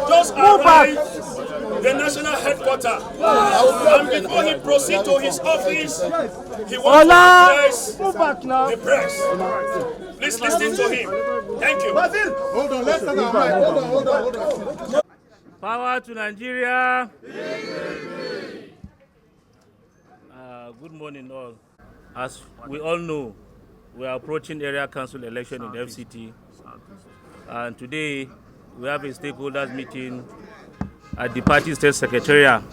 Just arrived the national headquarters, and before he proceeds to his office, he wants to address the press. Please listen to him. Thank you. Hold on, let's hold on. Power to Nigeria. Good morning all. As we all know, we are approaching area council election in the FCT, and today we have a stakeholders meeting at the party state secretariat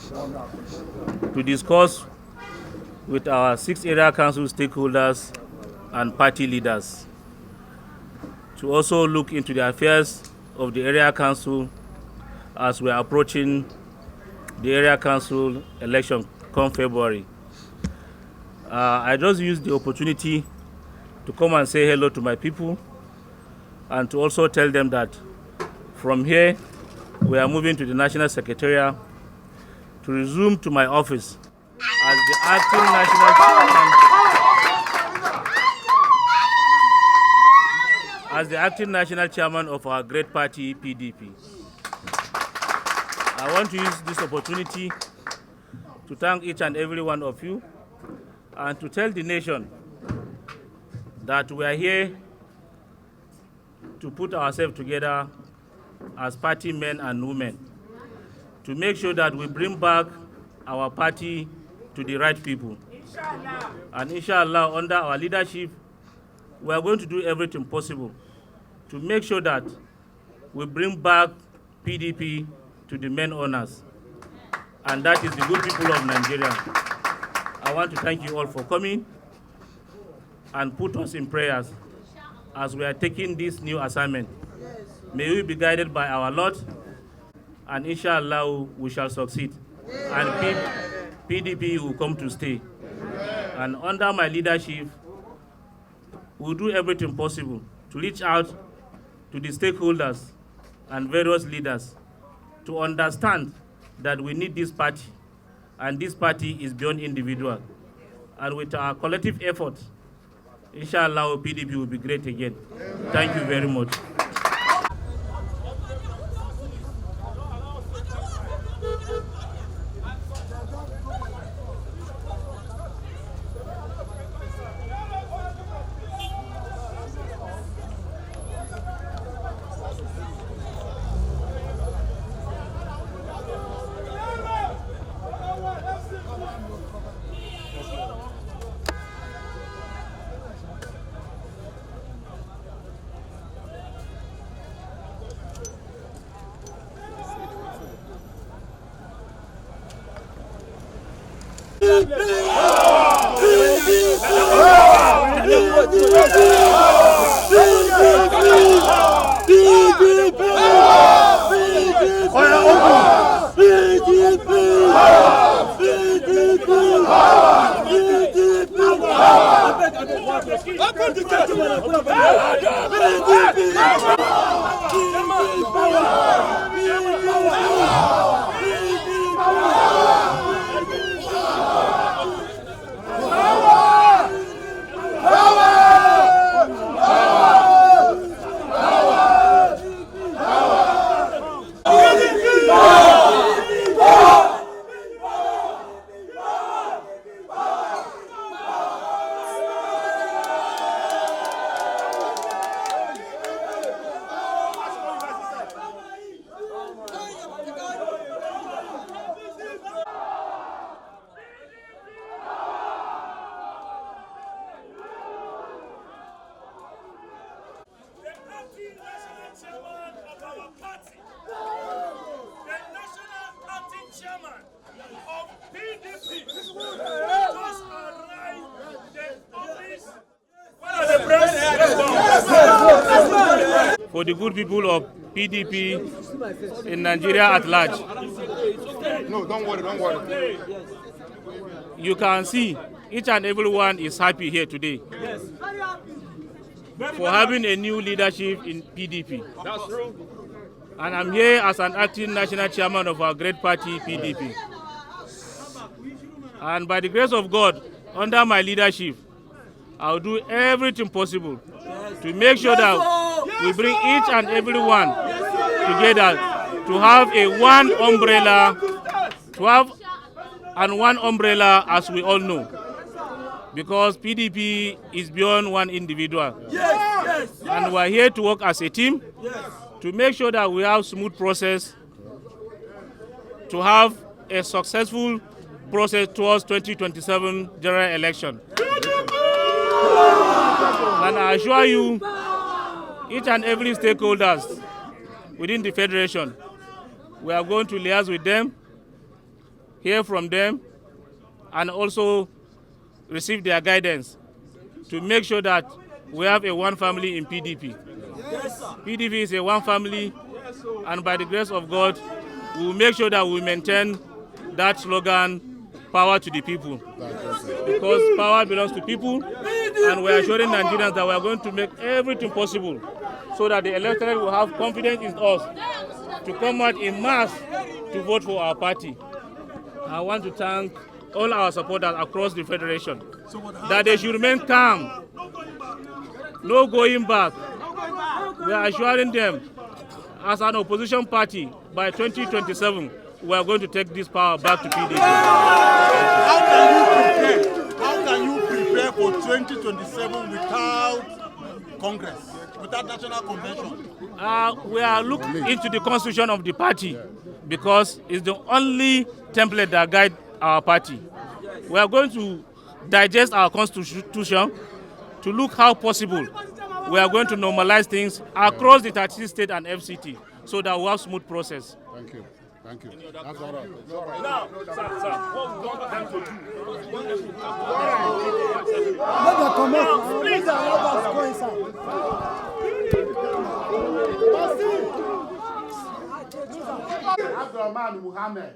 to discuss with our 6 area council stakeholders and party leaders to also look into the affairs of the area council as we are approaching the area council election come February. I just used the opportunity to come and say hello to my people and to also tell them that from here we are moving to the National Secretariat to resume to my office as the acting national chairman of our great party, PDP. I want to use this opportunity to thank each and every one of you and to tell the nation that we are here to put ourselves together as party men and women to make sure that we bring back our party to the right people. Inshallah. And inshallah, under our leadership, we are going to do everything possible to make sure that we bring back PDP to the main owners. And that is the good people of Nigeria. I want to thank you all for coming and put us in prayers as we are taking this new assignment. May we be guided by our Lord, and inshallah we shall succeed. And PDP will come to stay. And under my leadership, we'll do everything possible to reach out to the stakeholders and various leaders to understand that we need this party, and this party is beyond individual. And with our collective efforts, inshallah, PDP will be great again. Thank you very much. For the good people of PDP in Nigeria at large. No, don't worry. You can see each and everyone is happy here today for having a new leadership in PDP. That's true. And I'm here as an acting national chairman of our great party, PDP. And by the grace of God, under my leadership, I'll do everything possible to make sure that we bring each and every one together to have a one umbrella, one umbrella, as we all know, because PDP is beyond one individual. And we are here to work as a team to make sure that we have smooth process, to have a successful process towards 2027 general election. And I assure you, each and every stakeholders within the Federation, we are going to liaise with them, hear from them, and also receive their guidance to make sure that we have a one family in PDP. PDP is a one family, and by the grace of God, we will make sure that we maintain that slogan, power to the people. Because power belongs to people, and we are assuring Nigerians that we are going to make everything possible so that the electorate will have confidence in us to come out in mass to vote for our party. I want to thank all our supporters across the Federation that they should remain calm, no going back. We are assuring them, as an opposition party, by 2027, we are going to take this power back to PDP. How can you prepare for 2027 without Congress, without National Convention? We are looking into the constitution of the party because it's the only template that guides our party. We are going to digest our constitution to look how possible we are going to normalize things across the 36 states and FCT so that we have smooth process. Thank you. Thank you. That's all right. Now, sir, what we want them to do? Please, Abdurrahman Muhammad,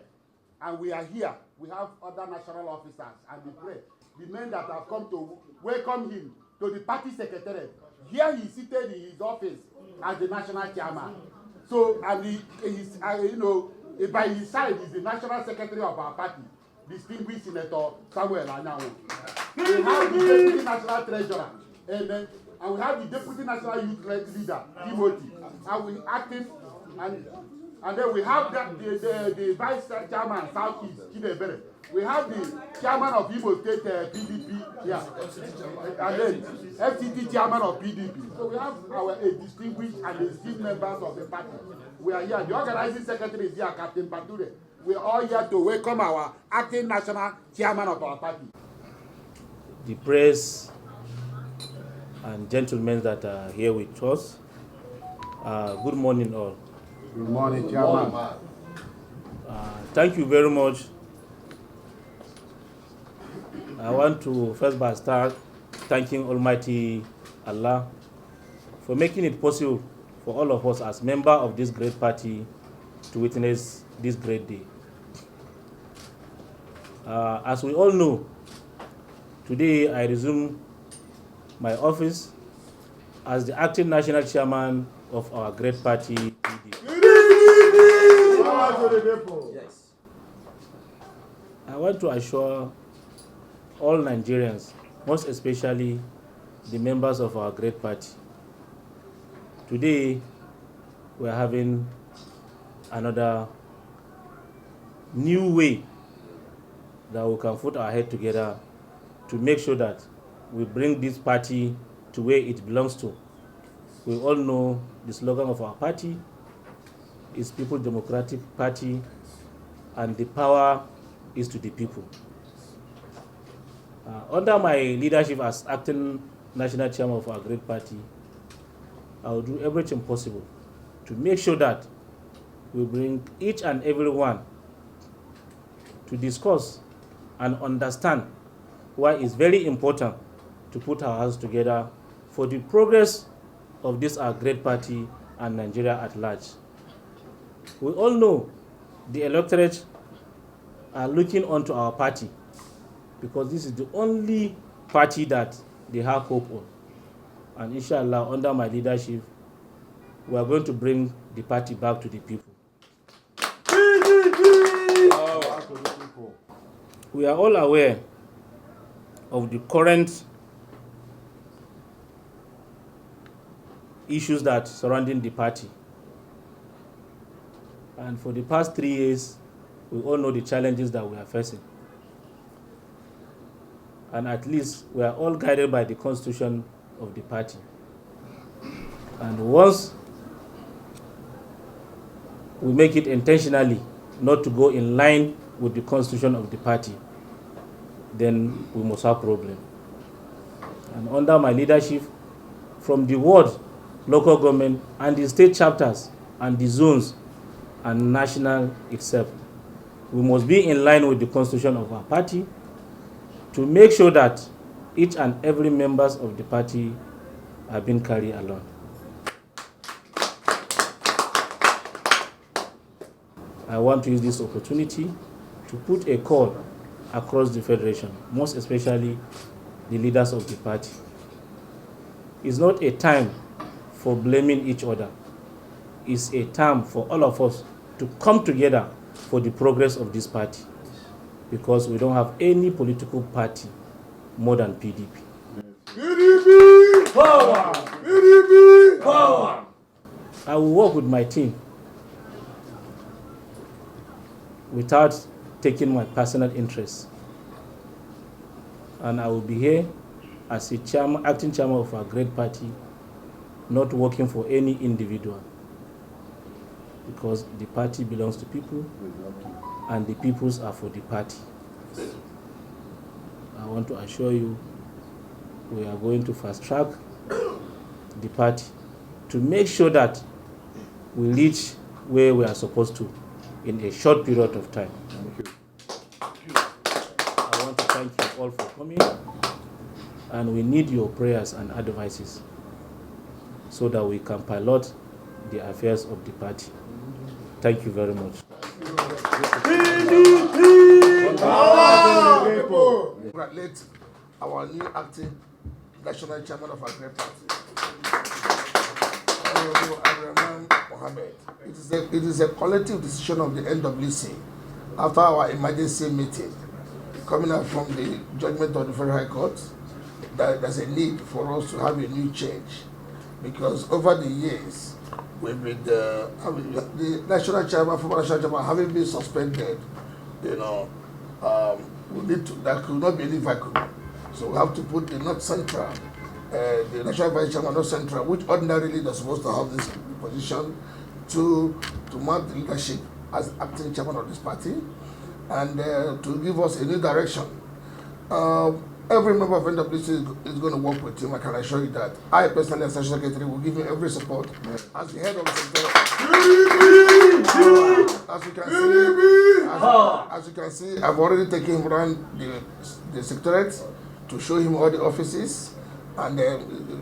and we are here. We have other national officers, and we pray the men that have come to welcome him to the party secretariat. Here he is seated in his office as the national chairman. So, and he is, by his side is the national secretary of our party, distinguished Senator Samuel Anyanwu. We have the deputy national treasurer, amen, and we have the deputy national youth leader, Timothy, and we acting, and then we have the vice chairman Southeast, Chidebere. We have the chairman of Imo State PDP, and then FCT chairman of PDP. So we have our distinguished and esteemed members of the party. We are here. The organizing secretary is here, Captain Bature. We are all here to welcome our acting national chairman of our party. The press and gentlemen that are here with us, good morning all. Good morning, chairman. Thank you very much. I want to first by start thanking Almighty Allah for making it possible for all of us as members of this great party to witness this great day. As we all know, today I resume my office as the acting national chairman of our great party, PDP. Yes. I want to assure all Nigerians, most especially the members of our great party, today we are having another new way that we can put our head together to make sure that we bring this party to where it belongs to. We all know the slogan of our party is People's Democratic Party, and the power is to the people. Under my leadership as acting national chairman of our great party, I will do everything possible to make sure that we bring each and every one to discuss and understand why it's very important to put our hands together for the progress of this our great party and Nigeria at large. We all know the electorate are looking onto our party because this is the only party that they have hope on. And inshallah, under my leadership, we are going to bring the party back to the people. We are all aware of the current issues that surrounding the party. And for the past 3 years, we all know the challenges that we are facing. And at least we are all guided by the constitution of the party. And once we make it intentionally not to go in line with the constitution of the party, then we must have problem. And under my leadership, from the ward, local government, and the state chapters, and the zones, and national itself, we must be in line with the constitution of our party to make sure that each and every members of the party are being carried along. I want to use this opportunity to put a call across the federation, most especially the leaders of the party. It's not a time for blaming each other. It's a time for all of us to come together for the progress of this party, because we don't have any political party more than PDP. PDP! Power! PDP! Power! I will work with my team without taking my personal interests. And I will be here as a chairman, acting chairman of our great party, not working for any individual, because the party belongs to people and the peoples are for the party. I want to assure you we are going to fast track the party to make sure that we reach where we are supposed to in a short period of time. I want to thank you all for coming, and we need your prayers and advices so that we can pilot the affairs of the party. Thank you very much. Congratulate our new acting national chairman of our great party, Mohammed. It is a collective decision of the NWC after our emergency meeting, coming out from the judgment of the Federal High Court, that there's a need for us to have a new change, because over the years, we've been the national chairman, former national chairman, having been suspended, we need to, that could not be any vacuum. So we have to put the North Central, the national vice chairman, North Central, which ordinarily they're supposed to have this position, to mount the leadership as acting chairman of this party, and to give us a new direction. Every member of NWC is going to work with him. I can assure you that. I personally, as National Secretary, will give him every support as the head of the secretariat. As you can see, I've already taken him around the secretariat to show him all the offices, and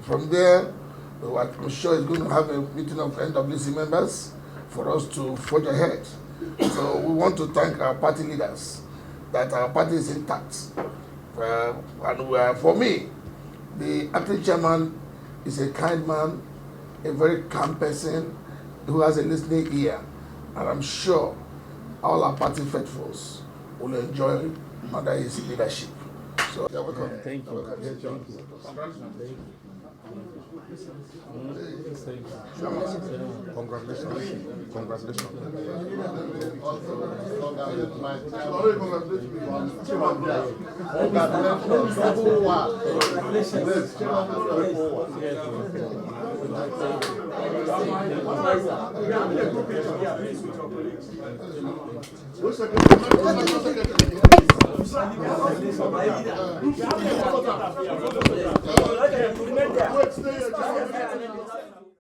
from there, I'm sure he's going to have a meeting of NWC members for us to forge ahead. So we want to thank our party leaders that our party is intact. And for me, the acting chairman is a kind man, a very calm person who has a listening ear, and I'm sure all our party faithfuls will enjoy under his leadership. So, you're welcome. Thank you. Thank you. Congratulations. Congratulations. Wait, stay here.